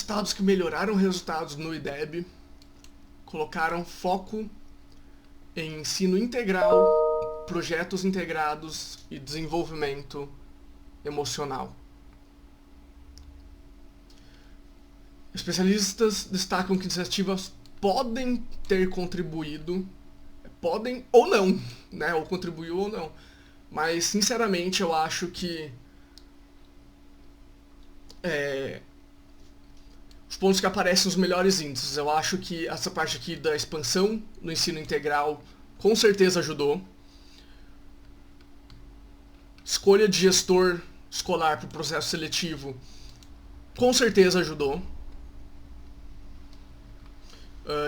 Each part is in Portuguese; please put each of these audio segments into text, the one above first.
estados que melhoraram resultados no IDEB colocaram foco em ensino integral, projetos integrados e desenvolvimento emocional. Especialistas destacam que iniciativas podem ter contribuído, podem ou não, né? Ou contribuiu ou não. Mas, sinceramente, eu acho que os pontos que aparecem os melhores índices. Eu acho que essa parte aqui da expansão no ensino integral com certeza ajudou. Escolha de gestor escolar para o processo seletivo com certeza ajudou.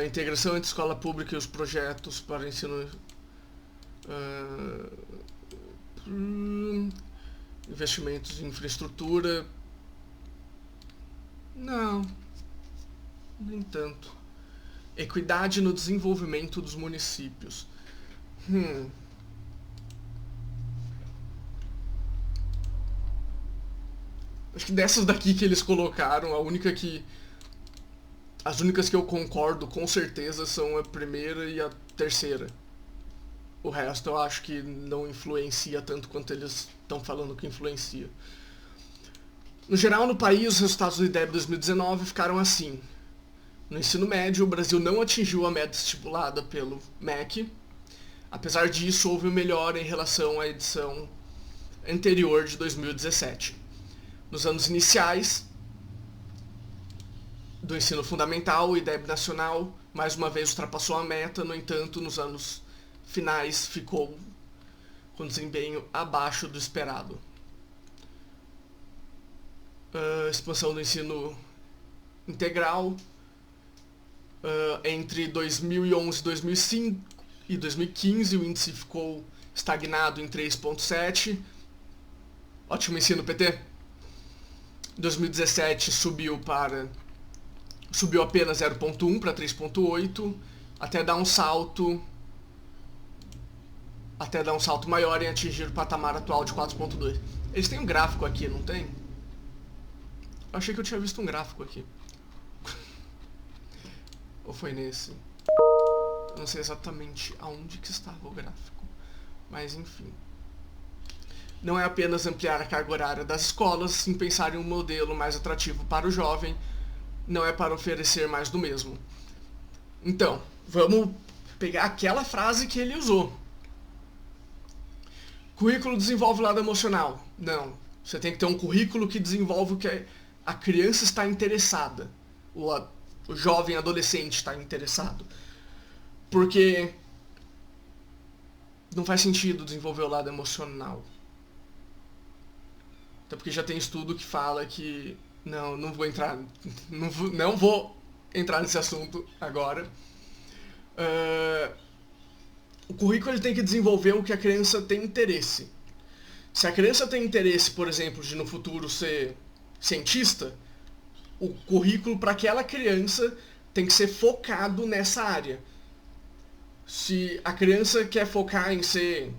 Integração entre escola pública e os projetos para ensino... investimentos em infraestrutura... Não, nem tanto. Equidade no desenvolvimento dos municípios. Acho que dessas daqui que eles colocaram, as únicas que eu concordo com certeza são a primeira e a terceira. O resto eu acho que não influencia tanto quanto eles estão falando que influencia. No geral, no país, os resultados do IDEB 2019 ficaram assim. No ensino médio, o Brasil não atingiu a meta estipulada pelo MEC. Apesar disso, houve melhora em relação à edição anterior de 2017. Nos anos iniciais do ensino fundamental, o IDEB nacional mais uma vez ultrapassou a meta, no entanto, nos anos finais ficou com desempenho abaixo do esperado. Expansão do ensino integral entre 2011 e 2015 o índice ficou estagnado em 3,7. Ótimo ensino, PT. 2017 subiu apenas 0,1 para 3,8 até dar um salto maior em atingir o patamar atual de 4,2. Eles têm um gráfico aqui, não tem? Eu achei que eu tinha visto um gráfico aqui. Ou foi nesse? Eu não sei exatamente aonde que estava o gráfico. Mas enfim. Não é apenas ampliar a carga horária das escolas, sim pensar em um modelo mais atrativo para o jovem. Não é para oferecer mais do mesmo. Então, vamos pegar aquela frase que ele usou. Currículo desenvolve o lado emocional. Não. Você tem que ter um currículo que desenvolve o que a criança está interessada. O jovem adolescente está interessado. Porque não faz sentido desenvolver o lado emocional. Até porque já tem estudo que fala que... Não vou entrar nesse assunto agora. O currículo ele tem que desenvolver o que a criança tem interesse. Se a criança tem interesse, por exemplo, de no futuro ser cientista, o currículo para aquela criança tem que ser focado nessa área. Se a criança quer focar em ser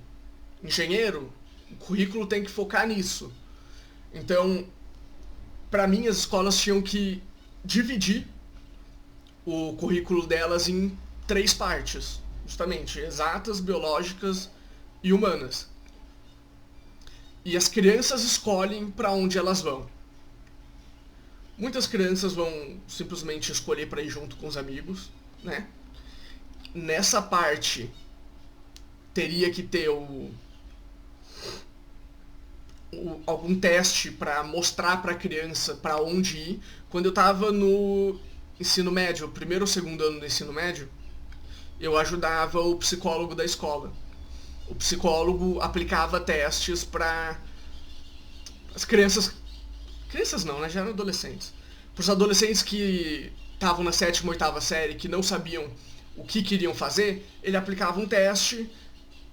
engenheiro, o currículo tem que focar nisso. Então, para mim, as escolas tinham que dividir o currículo delas em 3 partes, justamente, exatas, biológicas e humanas. E as crianças escolhem para onde elas vão. Muitas crianças vão simplesmente escolher para ir junto com os amigos, né? Nessa parte, teria que ter algum teste para mostrar para a criança para onde ir. Quando eu estava no ensino médio, primeiro ou segundo ano do ensino médio, eu ajudava o psicólogo da escola. O psicólogo aplicava testes para as crianças... Crianças não, né? Já eram adolescentes. Para os adolescentes que estavam na 7ª, 8ª série, que não sabiam o que queriam fazer, ele aplicava um teste,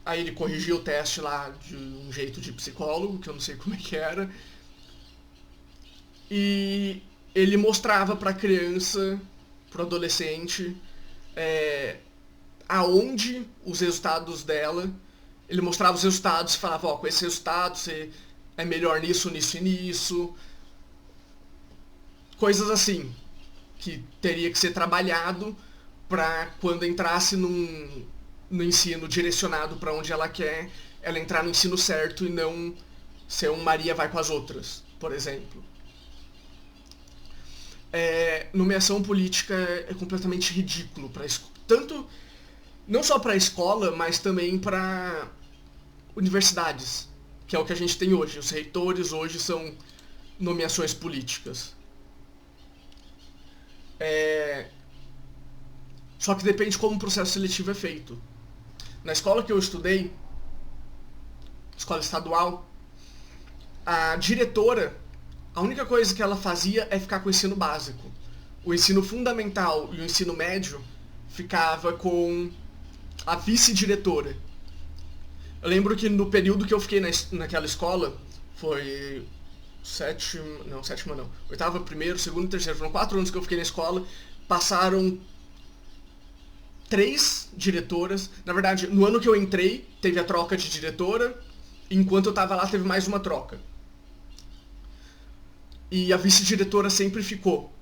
aí ele corrigia o teste lá de um jeito de psicólogo, que eu não sei como é que era, e ele mostrava para a criança, para o adolescente, aonde os resultados dela, ele mostrava os resultados e falava, com esse resultado você é melhor nisso, nisso e nisso, coisas assim. que teria que ser trabalhado para quando entrasse no ensino direcionado para onde ela quer, ela entrar no ensino certo e não ser um Maria vai com as outras, por exemplo. Nomeação política é completamente ridículo para tanto não só para a escola, mas também para universidades, que é o que a gente tem hoje. Os reitores hoje são nomeações políticas. Só que depende como o processo seletivo é feito. Na escola que eu estudei, escola estadual, a diretora, a única coisa que ela fazia é ficar com o ensino básico. O ensino fundamental e o ensino médio ficava com a vice-diretora. Eu lembro que no período que eu fiquei naquela escola, foi oitava, primeiro, segundo e terceiro, foram 4 anos que eu fiquei na escola, passaram 3 diretoras. Na verdade, no ano que eu entrei, teve a troca de diretora, enquanto eu tava lá teve mais uma troca. E a vice-diretora sempre ficou.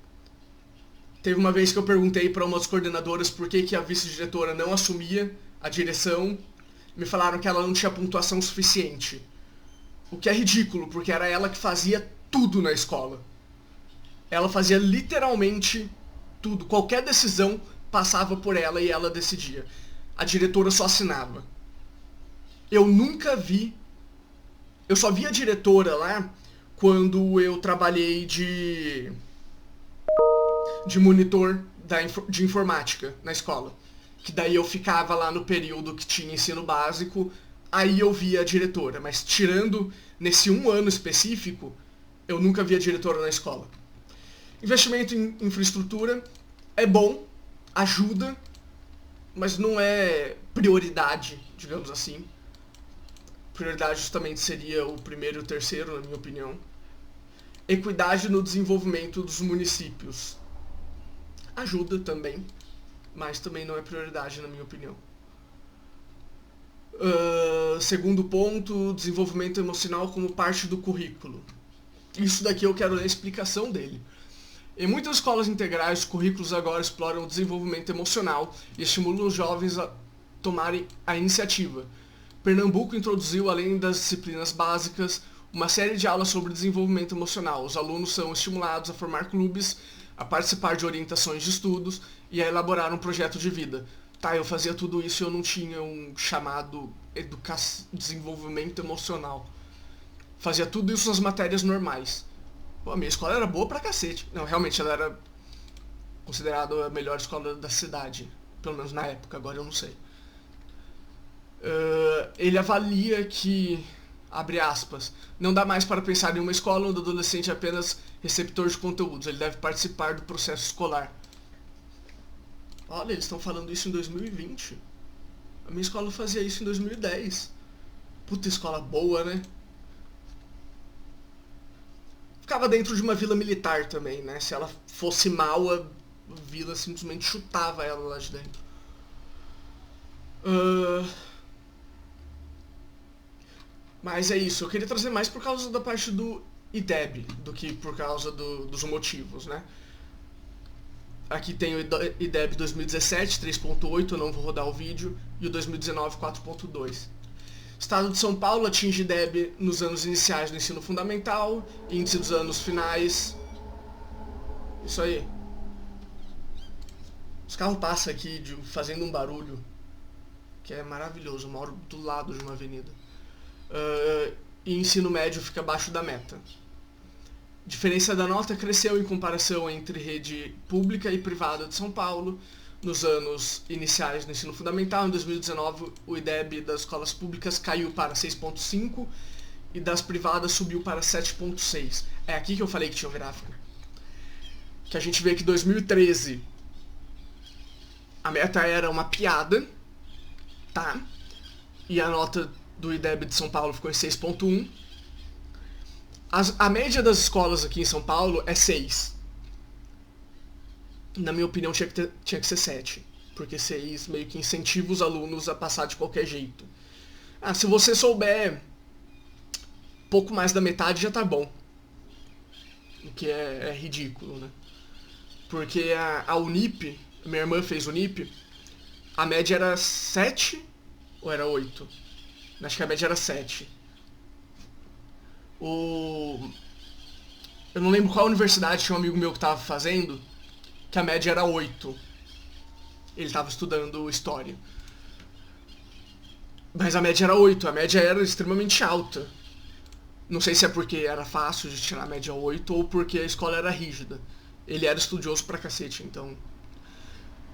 Teve uma vez que eu perguntei para uma das coordenadoras por que a vice-diretora não assumia a direção. Me falaram que ela não tinha pontuação suficiente. O que é ridículo, porque era ela que fazia tudo na escola. Ela fazia literalmente tudo. Qualquer decisão passava por ela e ela decidia. A diretora só assinava. Eu nunca vi... Eu só vi a diretora lá quando eu trabalhei de monitor de informática na escola. Que daí eu ficava lá no período que tinha ensino básico, aí eu via a diretora. Mas tirando nesse 1 ano específico, eu nunca vi a diretora na escola. Investimento em infraestrutura é bom, ajuda, mas não é prioridade, digamos assim. Prioridade justamente seria o primeiro e o terceiro, na minha opinião. Equidade no desenvolvimento dos municípios. Ajuda também, mas também não é prioridade, na minha opinião. Segundo ponto, desenvolvimento emocional como parte do currículo. Isso daqui eu quero ler a explicação dele. Em muitas escolas integrais, os currículos agora exploram o desenvolvimento emocional e estimulam os jovens a tomarem a iniciativa. Pernambuco introduziu, além das disciplinas básicas, uma série de aulas sobre desenvolvimento emocional. Os alunos são estimulados a formar clubes, a participar de orientações de estudos e a elaborar um projeto de vida. Tá, eu fazia tudo isso e eu não tinha um chamado desenvolvimento emocional. Fazia tudo isso nas matérias normais. Pô, a minha escola era boa pra cacete. Não, realmente ela era considerada a melhor escola da cidade. Pelo menos na época, agora eu não sei. Ele avalia que, abre aspas, não dá mais para pensar em uma escola onde o adolescente é apenas receptor de conteúdos. Ele deve participar do processo escolar. Olha, eles estão falando isso em 2020. A minha escola fazia isso em 2010. Puta escola boa, né? Ficava dentro de uma vila militar também, né? Se ela fosse mal, a vila simplesmente chutava ela lá de dentro. Mas é isso, eu queria trazer mais por causa da parte do IDEB do que por causa dos motivos, né? Aqui tem o IDEB 2017, 3.8, eu não vou rodar o vídeo, e o 2019, 4.2. Estado de São Paulo atinge IDEB nos anos iniciais do ensino fundamental, índice dos anos finais. Isso aí. Os carros passam aqui fazendo um barulho que é maravilhoso, eu moro do lado de uma avenida. E ensino médio fica abaixo da meta. Diferença da nota cresceu em comparação entre rede pública e privada de São Paulo. Nos anos iniciais do ensino fundamental, em 2019, o IDEB das escolas públicas caiu para 6.5 e das privadas subiu para 7.6. É aqui que eu falei que tinha um gráfico. Que a gente vê que em 2013 a meta era uma piada, tá? E a nota do IDEB de São Paulo ficou em 6.1. A média das escolas aqui em São Paulo é 6. Na minha opinião, tinha que ser 7. Porque 6 meio que incentiva os alunos a passar de qualquer jeito. Se você souber pouco mais da metade, já tá bom. O que é ridículo, né? Porque a Unip, minha irmã fez Unip, a média era 7 ou era 8? Acho que a média era 7. Eu não lembro qual universidade, tinha um amigo meu que tava fazendo, que a média era 8. Ele tava estudando história. Mas a média era 8, a média era extremamente alta. Não sei se é porque era fácil de tirar a média 8 ou porque a escola era rígida. Ele era estudioso pra cacete, então.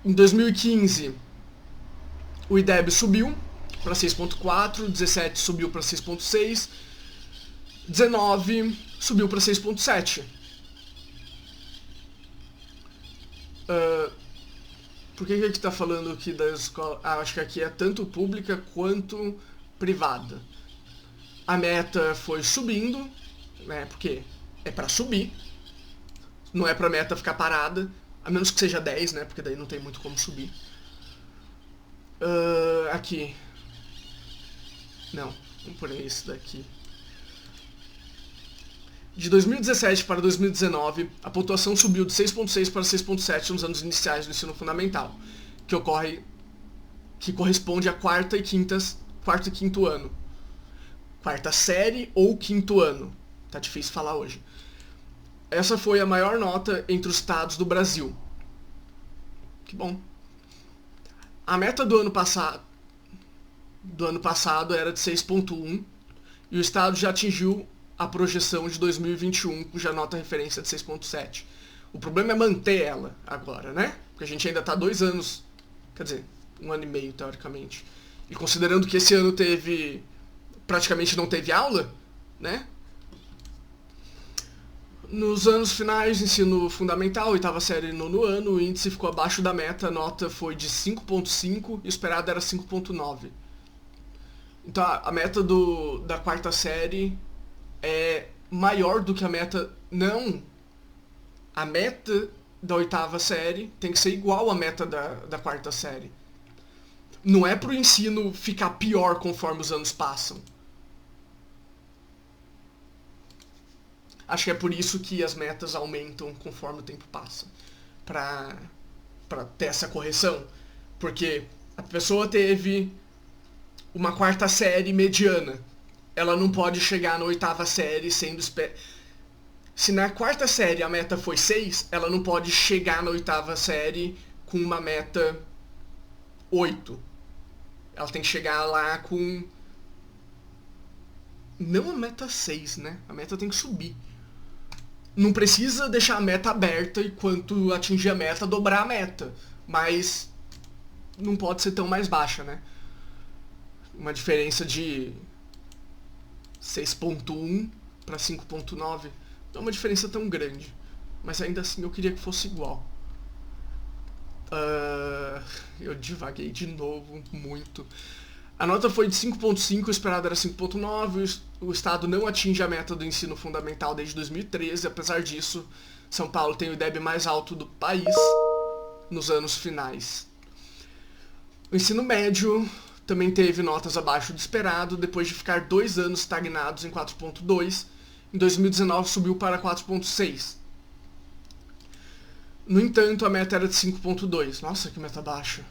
Em 2015, o IDEB subiu para 6.4, 17 subiu para 6.6, 19 subiu para 6.7. Por que aqui tá falando aqui da escola? Acho que aqui é tanto pública quanto privada. A meta foi subindo, né? Porque é para subir. Não é pra meta ficar parada, a menos que seja 10, né? Porque daí não tem muito como subir. Aqui. Não, vamos por esse daqui. De 2017 para 2019, a pontuação subiu de 6.6 para 6.7 nos anos iniciais do ensino fundamental, que corresponde a quarto e quinto ano. Quarta série ou quinto ano. Tá difícil falar hoje. Essa foi a maior nota entre os estados do Brasil. Que bom. A meta do ano passado era de 6.1 e o estado já atingiu a projeção de 2021, cuja nota referência é de 6.7. O problema é manter ela agora, né? Porque a gente ainda tá 2 anos, quer dizer, 1 ano e meio, teoricamente. E considerando que esse ano praticamente não teve aula, né? Nos anos finais do ensino fundamental, oitava série e nono ano, o índice ficou abaixo da meta, a nota foi de 5.5 e o esperado era 5.9. Então a meta da quarta série é maior do que a meta... Não! A meta da oitava série tem que ser igual à meta da quarta série. Não é pro ensino ficar pior conforme os anos passam. Acho que é por isso que as metas aumentam conforme o tempo passa. Pra ter essa correção. Porque a pessoa teve uma quarta série mediana. Ela não pode chegar na oitava série sendo... Se na quarta série a meta foi 6, ela não pode chegar na oitava série com uma meta 8. Ela tem que chegar lá com... Não a meta 6, né? A meta tem que subir. Não precisa deixar a meta aberta e quando atingir a meta, dobrar a meta. Mas não pode ser tão mais baixa, né? Uma diferença de 6.1 para 5.9 não é uma diferença tão grande. Mas ainda assim eu queria que fosse igual. Eu divaguei de novo muito. A nota foi de 5.5, o esperado era 5.9. O estado não atinge a meta do ensino fundamental desde 2013. Apesar disso, São Paulo tem o IDEB mais alto do país nos anos finais. O ensino médio também teve notas abaixo do esperado, depois de ficar 2 anos estagnados em 4.2. Em 2019 subiu para 4.6. No entanto, a meta era de 5.2. Nossa, que meta baixa.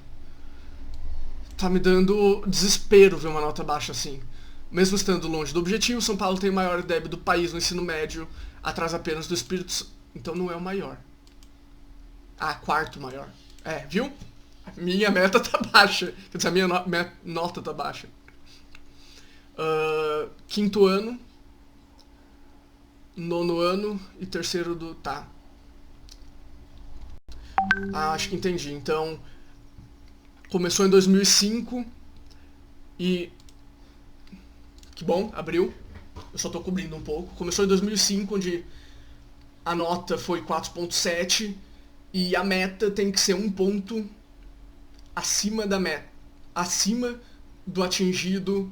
Tá me dando desespero ver uma nota baixa assim. Mesmo estando longe do objetivo, São Paulo tem o maior IDEB do país no ensino médio, atrás apenas do Espírito Santo. Então não é o maior. Quarto maior. Viu? A minha meta tá baixa. Quer dizer, a minha nota tá baixa. Quinto ano, nono ano e terceiro do... Tá. Acho que entendi. Então... Começou em 2005 e... Que bom, abriu. Eu só tô cobrindo um pouco. Começou em 2005, onde a nota foi 4.7 e a meta tem que ser 1 ponto acima da meta. Acima do atingido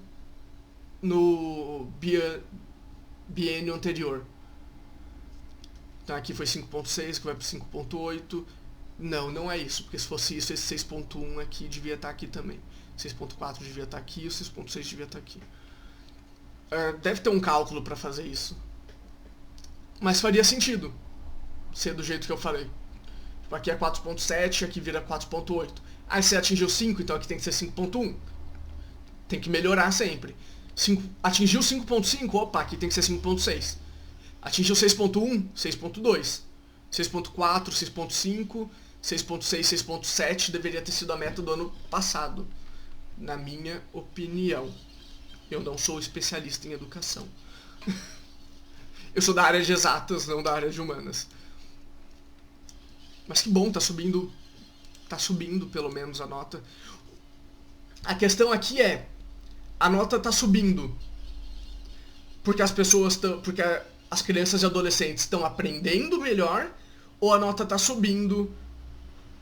no biênio anterior. Então aqui foi 5.6, que vai para 5.8... Não é isso, porque se fosse isso, esse 6.1 aqui devia estar aqui também. 6.4 devia estar aqui e o 6.6 devia estar aqui. Deve ter um cálculo para fazer isso. Mas faria sentido ser do jeito que eu falei. Aqui é 4.7, aqui vira 4.8. Aí você atingiu 5, então aqui tem que ser 5.1. Tem que melhorar sempre. Atingiu 5.5, opa, aqui tem que ser 5.6. Atingiu 6.1, 6.2. 6.4, 6.5, 6.6, 6.7 deveria ter sido a meta do ano passado, na minha opinião. Eu não sou especialista em educação. Eu sou da área de exatas, não da área de humanas. Mas que bom, tá subindo pelo menos a nota. A questão aqui é, a nota tá subindo porque porque as crianças e adolescentes estão aprendendo melhor, ou a nota tá subindo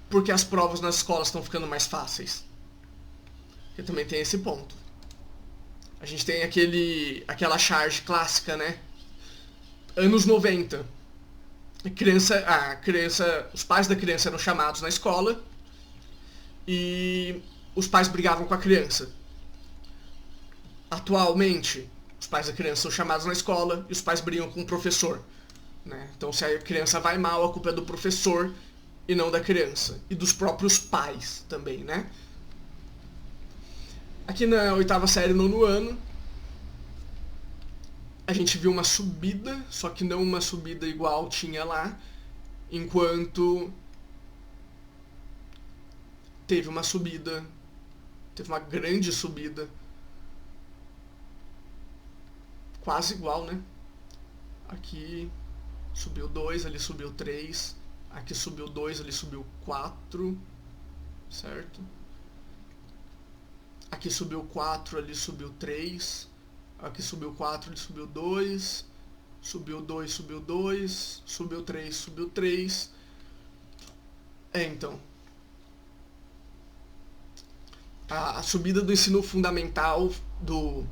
porque as provas nas escolas estão ficando mais fáceis? Porque também tem esse ponto. A gente tem aquela charge clássica, né? Anos 90. Os pais da criança eram chamados na escola e os pais brigavam com a criança. Atualmente, os pais da criança são chamados na escola e os pais brigam com o professor, né? Então, se a criança vai mal, a culpa é do professor e não da criança. E dos próprios pais também, né? Aqui na 8ª série, 9º ano, a gente viu uma subida, só que não uma subida igual tinha lá, enquanto teve uma grande subida, quase igual, né? Aqui subiu 2, ali subiu 3, aqui subiu 2, ali subiu 4, certo? Aqui subiu 4, ali subiu 3, aqui subiu 4, ali subiu 2, subiu 2, subiu 2, subiu 3, subiu 3. Então, a subida do ensino fundamental, do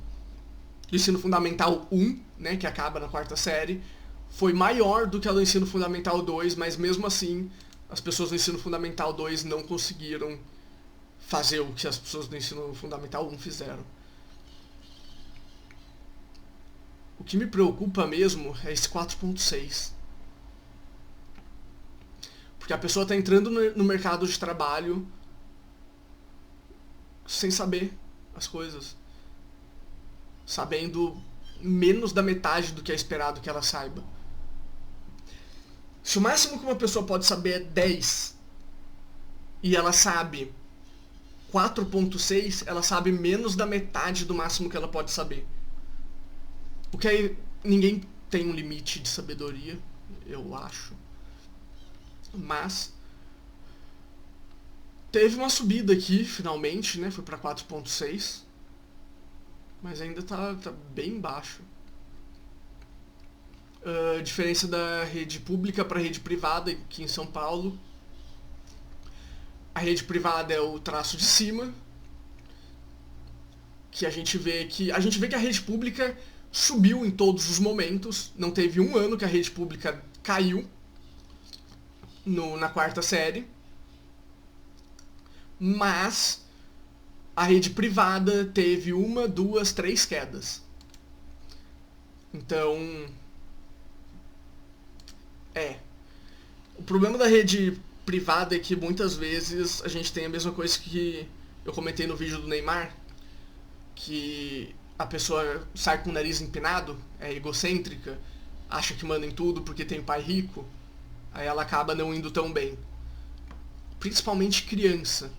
ensino fundamental 1, né, que acaba na 4ª série, foi maior do que a do ensino fundamental 2, mas mesmo assim, as pessoas do ensino fundamental 2 não conseguiram fazer o que as pessoas do ensino fundamental 1 fizeram. O que me preocupa mesmo é esse 4.6. Porque a pessoa está entrando no mercado de trabalho sem saber as coisas. Sabendo menos da metade do que é esperado que ela saiba. Se o máximo que uma pessoa pode saber é 10 e ela sabe 4.6, ela sabe menos da metade do máximo que ela pode saber. Porque aí ninguém tem um limite de sabedoria, eu acho. Mas teve uma subida aqui, finalmente, né? Foi para 4.6. Mas ainda tá bem baixo. Diferença da rede pública para a rede privada aqui em São Paulo. A rede privada é o traço de cima. Que a gente vê que a rede pública subiu em todos os momentos. Não teve um ano que a rede pública caiu na 4ª série. Mas a rede privada teve 1, 2, 3 quedas. Então, o problema da rede privada é que muitas vezes a gente tem a mesma coisa que eu comentei no vídeo do Neymar, que a pessoa sai com o nariz empinado, é egocêntrica, acha que manda em tudo porque tem pai rico, aí ela acaba não indo tão bem. Principalmente criança.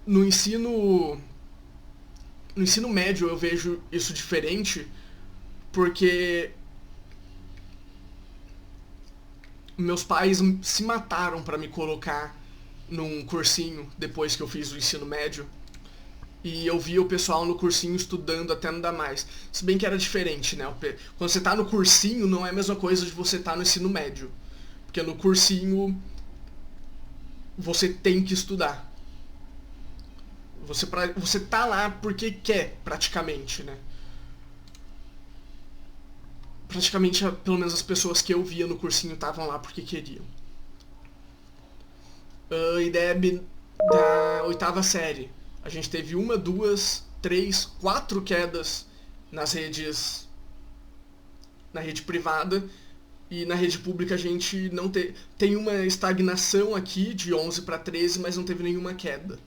No ensino médio eu vejo isso diferente, porque meus pais se mataram para me colocar num cursinho depois que eu fiz o ensino médio. E eu via o pessoal no cursinho estudando até não dar mais. Se bem que era diferente, né? Quando você tá no cursinho, não é a mesma coisa de você tá no ensino médio. Porque no cursinho, você tem que estudar. Você tá lá porque quer, praticamente, né? Praticamente, pelo menos as pessoas que eu via no cursinho estavam lá porque queriam. IDEB da 8ª série. A gente teve 1, 2, 3, 4 quedas na rede privada E na rede pública a gente não tem uma estagnação aqui de 11 para 13, mas não teve nenhuma queda.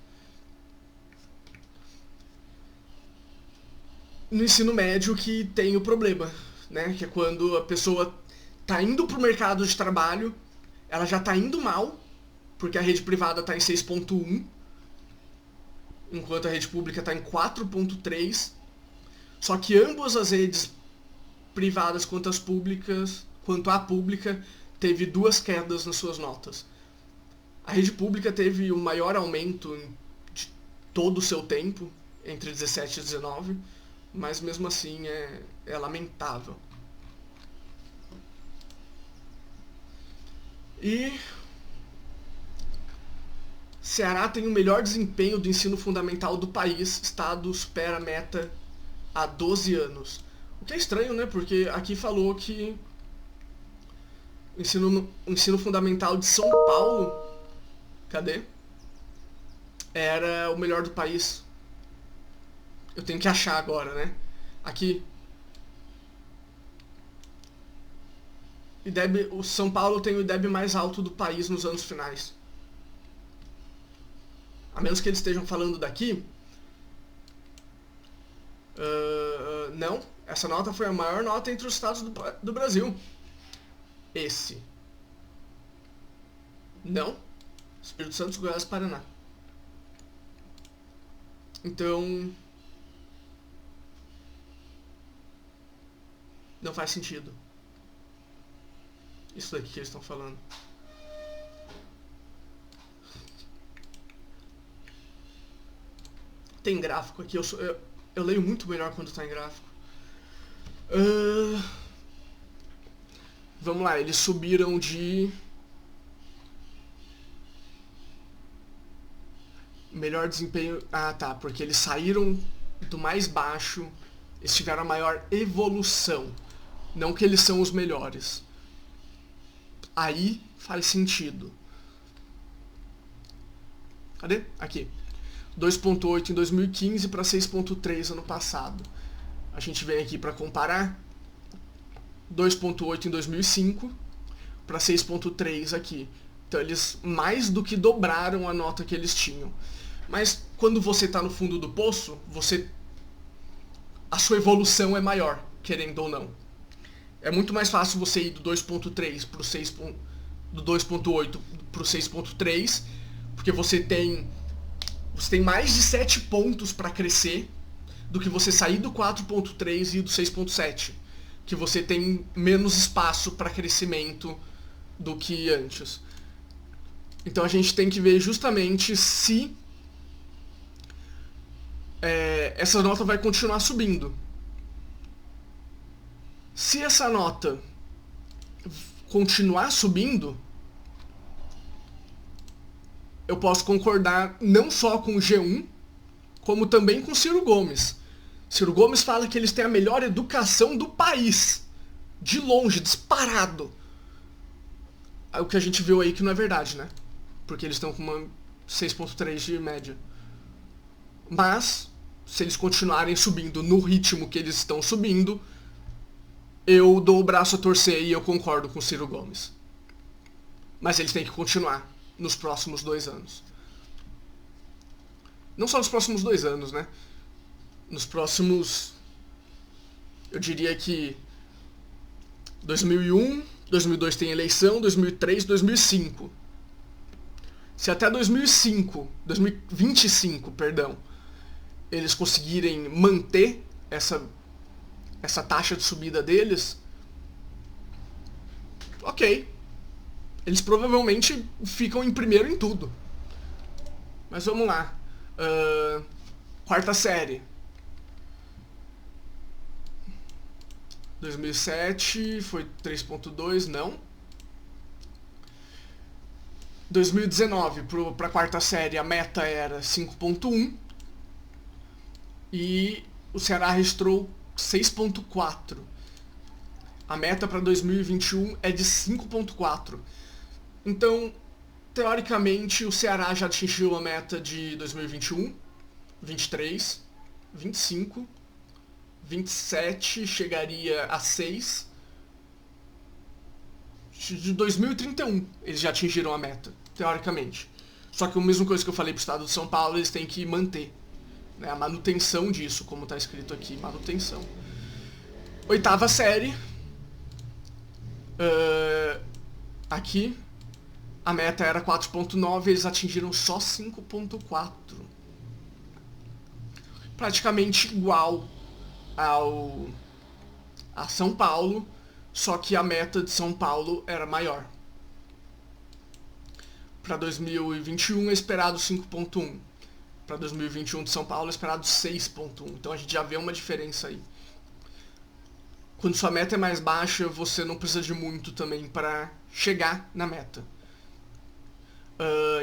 No ensino médio que tem o problema, né? Que é quando a pessoa tá indo pro mercado de trabalho, ela já tá indo mal, porque a rede privada tá em 6.1, enquanto a rede pública tá em 4.3. Só que ambas as redes privadas quanto a pública, teve 2 quedas nas suas notas. A rede pública teve o maior aumento de todo o seu tempo, entre 17 e 19, mas mesmo assim é lamentável. E Ceará tem o melhor desempenho do ensino fundamental do país, estado supera a meta há 12 anos. O que é estranho, né? Porque aqui falou que o ensino fundamental de São Paulo, cadê? Era o melhor do país. Eu tenho que achar agora, né? Aqui. O São Paulo tem o IDEB mais alto do país nos anos finais. A menos que eles estejam falando daqui. Não. Essa nota foi a maior nota entre os estados do Brasil. Esse. Não. Espírito Santo, Goiás e Paraná. Então... não faz sentido. Isso daqui que eles estão falando. Tem gráfico aqui. Eu leio muito melhor quando tá em gráfico. Vamos lá, eles subiram de... melhor desempenho... Ah, tá, porque eles saíram do mais baixo, eles tiveram a maior evolução. Não que eles são os melhores. Aí faz sentido. Cadê? Aqui. 2.8 em 2015 para 6.3 ano passado. A gente vem aqui para comparar. 2.8 em 2005 para 6.3 aqui. Então eles mais do que dobraram a nota que eles tinham. Mas quando você está no fundo do poço, a sua evolução é maior, querendo ou não. É muito mais fácil você ir do 2.3 para o 6. Do 2.8 para o 6.3, porque você tem mais de 7 pontos para crescer do que você sair do 4.3 e do 6.7, que você tem menos espaço para crescimento do que antes. Então a gente tem que ver justamente se essa nota vai continuar subindo. Se essa nota continuar subindo, eu posso concordar não só com o G1, como também com Ciro Gomes. Ciro Gomes fala que eles têm a melhor educação do país. De longe, disparado. O que a gente viu aí que não é verdade, né? Porque eles estão com uma 6.3 de média. Mas, se eles continuarem subindo no ritmo que eles estão subindo, eu dou o braço a torcer e eu concordo com o Ciro Gomes. Mas eles têm que continuar nos próximos 2 anos. Não só nos próximos 2 anos, né? Nos próximos... eu diria que 2001, 2002 tem eleição, 2003, 2005. Se até 2025, perdão, eles conseguirem manter essa taxa de subida deles, ok. Eles provavelmente ficam em primeiro em tudo. Mas vamos lá. Quarta série. 2007 foi 3.2, não. 2019, para a quarta série, a meta era 5.1. E o Ceará registrou 6.4. A meta para 2021 é de 5.4. Então, teoricamente, o Ceará já atingiu a meta de 2021, 23, 25, 27 chegaria a 6. de 2031 eles já atingiram a meta, teoricamente. Só que a mesma coisa que eu falei pro estado de São Paulo, eles têm que manter, né, a manutenção disso, como está escrito aqui, manutenção. Oitava série. Aqui, a meta era 4.9, eles atingiram só 5.4. Praticamente igual a São Paulo, só que a meta de São Paulo era maior. Para 2021 é esperado 5.1. Para 2021 de São Paulo é esperado 6.1. Então a gente já vê uma diferença aí. Quando sua meta é mais baixa, você não precisa de muito também para chegar na meta.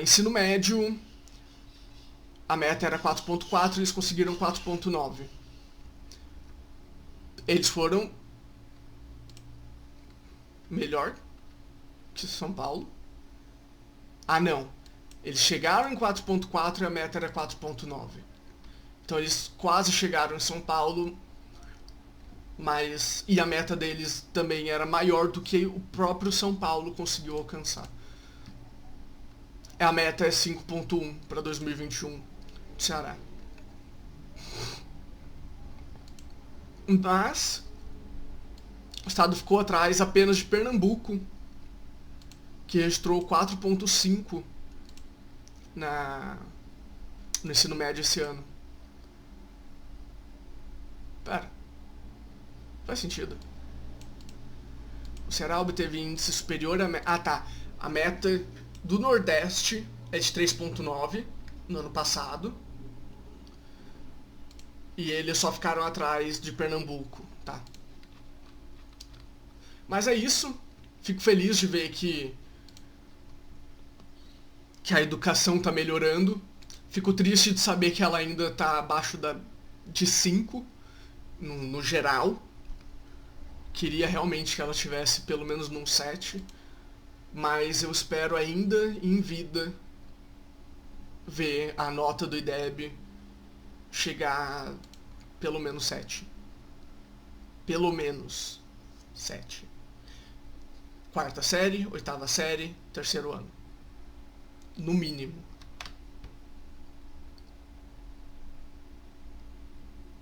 Ensino médio, a meta era 4.4, eles conseguiram 4.9. Eles foram melhor que São Paulo. Ah, não. Eles chegaram em 4.4 e a meta era 4.9. Então eles quase chegaram em São Paulo, mas e a meta deles também era maior do que o próprio São Paulo conseguiu alcançar. A meta é 5.1 para 2021 do Ceará. Mas o estado ficou atrás apenas de Pernambuco, que registrou 4.5 no ensino médio esse ano. Pera, faz sentido. O Ceará obteve índice superior a... Ah, tá. A meta do Nordeste é de 3.9 no ano passado. E eles só ficaram atrás de Pernambuco, tá? Mas é isso. Fico feliz de ver que a educação tá melhorando. Fico triste de saber que ela ainda tá abaixo de 5 no geral. Queria realmente que ela tivesse pelo menos num 7. Mas eu espero ainda em vida ver a nota do IDEB chegar a pelo menos 7. Pelo menos 7. Quarta série, oitava série, terceiro ano. No mínimo.